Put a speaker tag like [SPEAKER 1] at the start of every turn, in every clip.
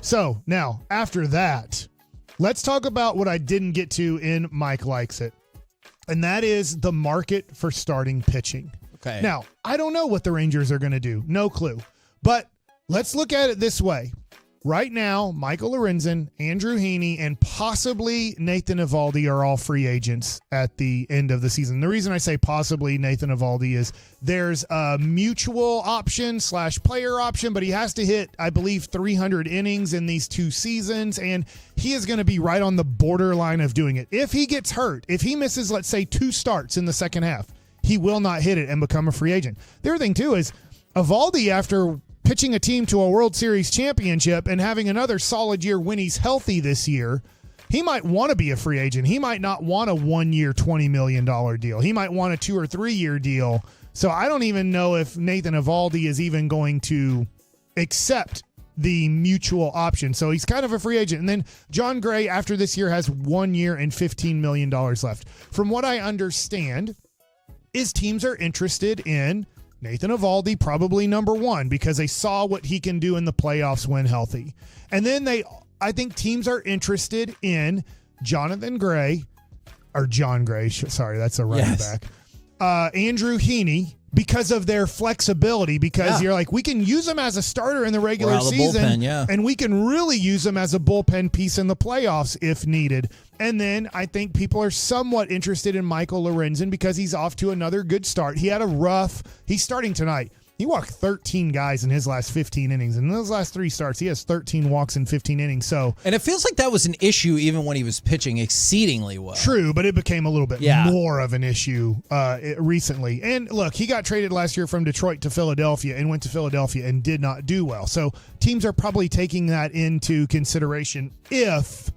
[SPEAKER 1] So now, after that, let's talk about what I didn't get to in Mike Likes It, and that is the market for starting pitching.
[SPEAKER 2] Okay.
[SPEAKER 1] Now, I don't know what the Rangers are going to do. No clue. But let's look at it this way. Right now, Michael Lorenzen, Andrew Heaney, and possibly Nathan Eovaldi are all free agents at the end of the season. The reason I say possibly Nathan Eovaldi is there's a mutual option / player option, but he has to hit, I believe, 300 innings in these 2 seasons, and he is going to be right on the borderline of doing it. If he gets hurt, if he misses, let's say, 2 starts in the second half, he will not hit it and become a free agent. The other thing, too, is Eovaldi, after pitching a team to a World Series championship and having another solid year when he's healthy this year, he might want to be a free agent. He might not want a 1-year, $20 million deal. He might want a 2 or 3 year deal. So I don't even know if Nathan Eovaldi is even going to accept the mutual option. So he's kind of a free agent. And then John Gray, after this year, has 1 year and $15 million left. From what I understand, is teams are interested in Nathan Eovaldi, probably number 1, because they saw what he can do in the playoffs when healthy. And then I think teams are interested in John Gray, sorry, that's a running back. Andrew Heaney, because of their flexibility, because you're like, we can use them as a starter in the regular season, and we can really use them as a bullpen piece in the playoffs if needed. And then I think people are somewhat interested in Michael Lorenzen because he's off to another good start. He's starting tonight. He walked 13 guys in his last 15 innings. And in those last 3 starts, he has 13 walks in 15 innings. And
[SPEAKER 2] it feels like that was an issue even when he was pitching exceedingly well.
[SPEAKER 1] True, but it became a little bit more of an issue recently. And look, he got traded last year from Detroit to Philadelphia and went to Philadelphia and did not do well. So teams are probably taking that into consideration if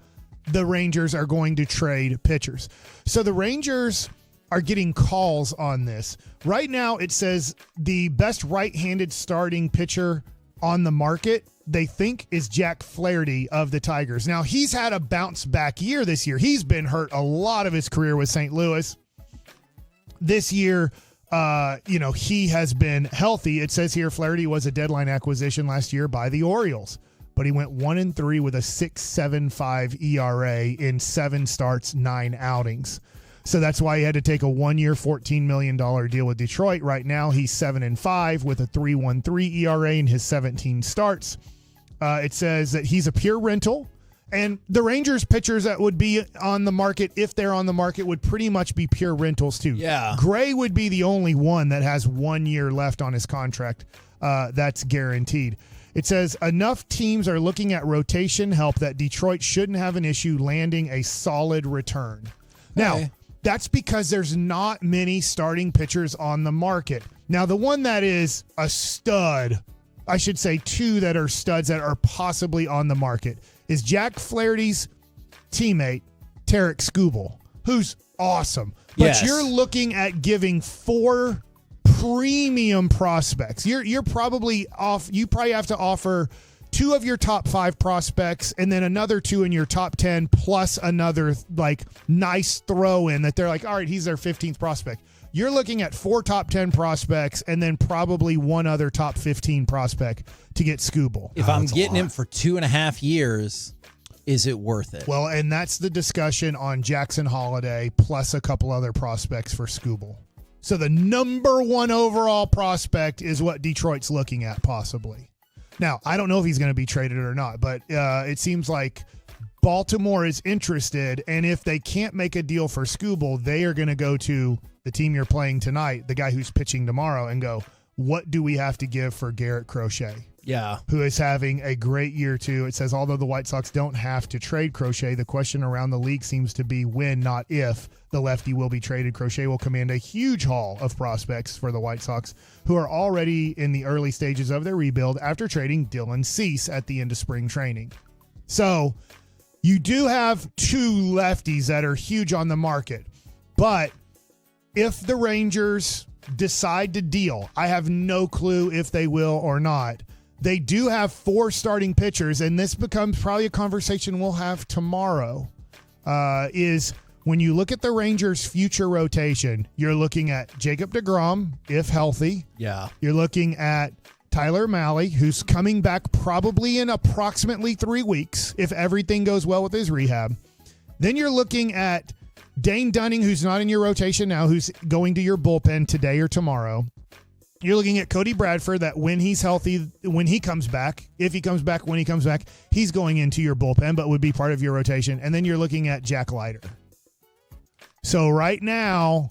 [SPEAKER 1] the Rangers are going to trade pitchers. So the Rangers are getting calls on this. Right now, it says the best right-handed starting pitcher on the market, they think, is Jack Flaherty of the Tigers. Now, he's had a bounce-back year this year. He's been hurt a lot of his career with St. Louis. This year, he has been healthy. It says here Flaherty was a deadline acquisition last year by the Orioles, but he went 1-3 with a 6.75 ERA in 7 starts, 9 outings. So that's why he had to take a 1-year, $14 million deal with Detroit. Right now, he's 7-5 with a 3.13 ERA in his 17 starts. It says that he's a pure rental, and the Rangers pitchers that would be on the market, if they're on the market, would pretty much be pure rentals too.
[SPEAKER 2] Yeah.
[SPEAKER 1] Gray would be the only one that has 1 year left on his contract. That's guaranteed. It says enough teams are looking at rotation help that Detroit shouldn't have an issue landing a solid return. Now, that's because there's not many starting pitchers on the market. Now, the one that is a stud, I should say 2 that are studs that are possibly on the market, is Jack Flaherty's teammate, Tarek Skubal, who's awesome. But you're looking at giving 4 premium prospects. You're probably off. You probably have to offer 2 of your top 5 prospects and then another 2 in your top 10 plus another nice throw in that they're like, all right, he's their 15th prospect. You're looking at 4 top 10 prospects and then probably 1 other top 15 prospect to get Skubal.
[SPEAKER 2] If I'm getting him for 2.5 years, is it worth it?
[SPEAKER 1] Well, and that's the discussion on Jackson Holiday plus a couple other prospects for Skubal. So the number 1 overall prospect is what Detroit's looking at possibly. Now, I don't know if he's going to be traded or not, but it seems like Baltimore is interested, and if they can't make a deal for Skubal, they are going to go to the team you're playing tonight, the guy who's pitching tomorrow, and go, what do we have to give for Garrett Crochet?
[SPEAKER 2] Yeah.
[SPEAKER 1] Who is having a great year, too. It says, although the White Sox don't have to trade Crochet, the question around the league seems to be when, not if, the lefty will be traded. Crochet will command a huge haul of prospects for the White Sox, who are already in the early stages of their rebuild after trading Dylan Cease at the end of spring training. So you do have 2 lefties that are huge on the market. But if the Rangers decide to deal, I have no clue if they will or not. They do have 4 starting pitchers, and this becomes probably a conversation we'll have tomorrow, is when you look at the Rangers' future rotation, you're looking at Jacob deGrom, if healthy.
[SPEAKER 2] Yeah.
[SPEAKER 1] You're looking at Tyler Malley, who's coming back probably in approximately 3 weeks if everything goes well with his rehab. Then you're looking at Dane Dunning, who's not in your rotation now, who's going to your bullpen today or tomorrow. You're looking at Cody Bradford, that when he's healthy, when he comes back, if he comes back, when he comes back, he's going into your bullpen, but would be part of your rotation. And then you're looking at Jack Leiter. So right now,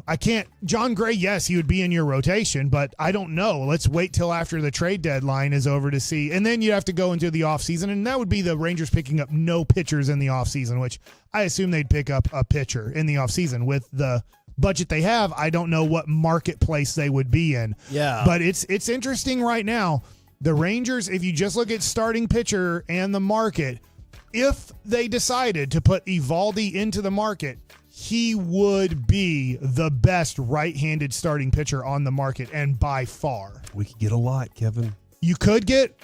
[SPEAKER 1] I can't, John Gray, yes, he would be in your rotation, but I don't know. Let's wait till after the trade deadline is over to see. And then you have to go into the offseason, and that would be the Rangers picking up no pitchers in the offseason, which I assume they'd pick up a pitcher in the offseason with the budget they have. I don't know what marketplace they would be in.
[SPEAKER 2] Yeah.
[SPEAKER 1] But it's interesting right now. The Rangers, if you just look at starting pitcher and the market, if they decided to put Eovaldi into the market, he would be the best right-handed starting pitcher on the market, and by far.
[SPEAKER 3] We could get a lot, Kevin.
[SPEAKER 1] You could get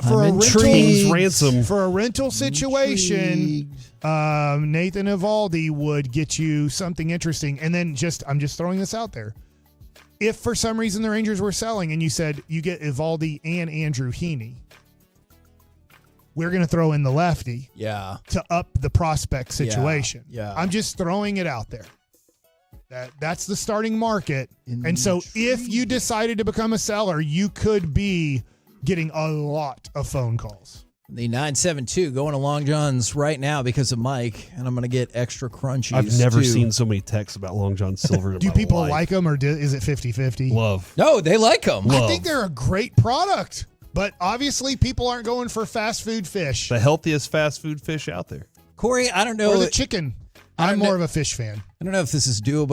[SPEAKER 1] for a rental situation. Nathan Eovaldi would get you something interesting. And then I'm just throwing this out there. If for some reason the Rangers were selling and you said you get Eovaldi and Andrew Heaney, we're going to throw in the lefty to up the prospect situation.
[SPEAKER 2] Yeah.
[SPEAKER 1] I'm just throwing it out there. That's the starting market. And so if you decided to become a seller, you could be getting a lot of phone calls.
[SPEAKER 2] The 972 going to Long John's right now because of Mike, and I'm going to get extra crunchies.
[SPEAKER 3] I've never
[SPEAKER 2] too.
[SPEAKER 3] seen so many texts about Long John Silver in
[SPEAKER 1] Do
[SPEAKER 3] my
[SPEAKER 1] people
[SPEAKER 3] life.
[SPEAKER 1] like them, or is it 50-50?
[SPEAKER 3] Love.
[SPEAKER 2] No, they like them.
[SPEAKER 1] I think they're a great product, but obviously people aren't going for fast food fish.
[SPEAKER 3] The healthiest fast food fish out there.
[SPEAKER 2] Corey, I don't know.
[SPEAKER 1] Or the chicken. I'm more of a fish fan.
[SPEAKER 2] I don't know if this is doable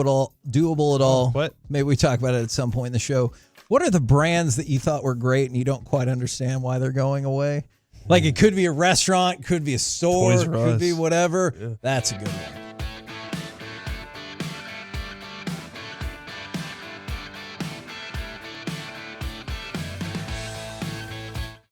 [SPEAKER 2] at all.
[SPEAKER 3] What?
[SPEAKER 2] Maybe we talk about it at some point in the show. What are the brands that you thought were great and you don't quite understand why they're going away? Like, it could be a restaurant, could be a store,
[SPEAKER 3] Toys R
[SPEAKER 2] could
[SPEAKER 3] Us.
[SPEAKER 2] be whatever.
[SPEAKER 3] Yeah.
[SPEAKER 2] That's a good one.